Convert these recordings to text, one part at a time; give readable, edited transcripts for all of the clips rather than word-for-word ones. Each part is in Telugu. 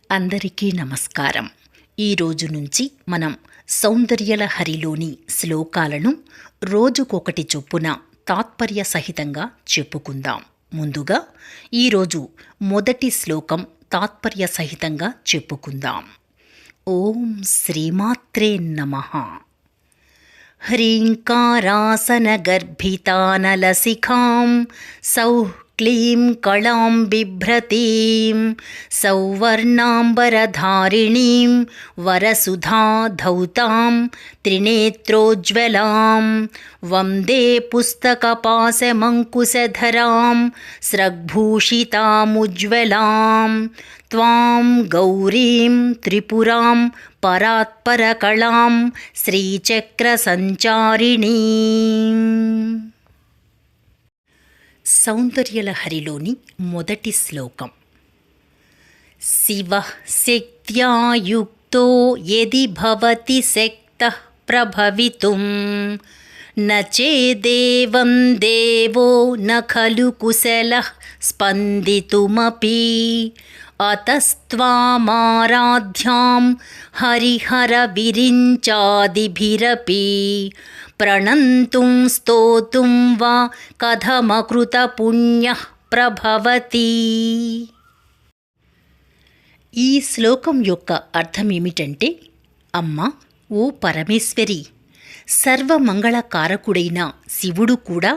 అందరికీ నమస్కారం. ఈరోజు నుంచి మనం సౌందర్యలహరిలోని శ్లోకాలను రోజుకొకటి చొప్పున తాత్పర్య సహితంగా చెప్పుకుందాం. ముందుగా ఈరోజు మొదటి శ్లోకం తాత్పర్య సహితంగా చెప్పుకుందాం. ఓం శ్రీమాత్రే నమః. హ్రీంకారాసనగర్భితానలసిఖాం సౌః క్లీం కళాం బిభ్రతీం సౌవర్ణాంబరధారిణీం వరసుధాధౌతాం త్రినేత్రోజ్వలాం వందే పుస్తకపాశమంకుశధరాం స్రగ్భూషితాముజ్వలాం త్వాం గౌరీం త్రిపురాం పరాత్పరకళాం శ్రీచక్రసంచారిణీం. సౌందర్యలహరిలోని మొదటి శ్లోకం. శివః శక్త్యా యుక్తో యది భవతి శక్తః ప్రభవితుం న చేదేవం దేవో న ఖలు కుశలః స్పందితుమపి అతస్త్వామారాధ్యాం హరిహర విరించాదిభిరపి ప్రణంతుం స్తోతుం వా కథమకృత పుణ్యః ప్రభవతి. ఈ శ్లోకం యొక్క అర్థం ఏమిటంటే, అమ్మా ఓ పరమేశ్వరి, సర్వమంగళకారకుడైన శివుడు కూడా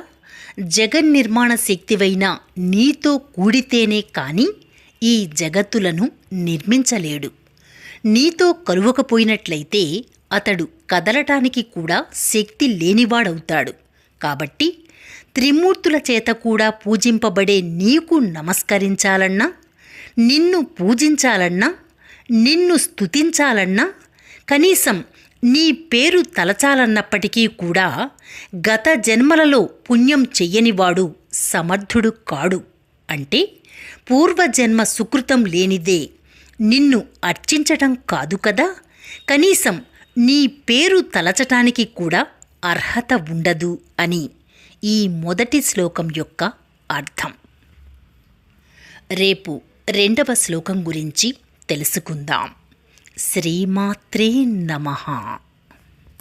జగన్నిర్మాణ శక్తివైన నీతో కూడితేనే కాని ఈ జగత్తులను నిర్మించలేడు. నీతో కలువకపోయినట్లయితే అతడు కదలటానికి కూడా శక్తి లేనివాడవుతాడు. కాబట్టి త్రిమూర్తుల చేత కూడా పూజింపబడే నీకు నమస్కరించాలన్నా, నిన్ను పూజించాలన్నా, నిన్ను స్తుతించాలన్నా, కనీసం నీ పేరు తలచాలన్నప్పటికీ కూడా గత జన్మలలో పుణ్యం చెయ్యనివాడు సమర్థుడు కాడు. అంటే పూర్వజన్మ సుకృతం లేనిదే నిన్ను అర్చించటం కాదు కదా, కనీసం నీ పేరు తలచటానికి కూడా అర్హత ఉండదు అని ఈ మొదటి శ్లోకం యొక్క అర్థం. రేపు రెండవ శ్లోకం గురించి తెలుసుకుందాం. శ్రీమాత్రే నమః.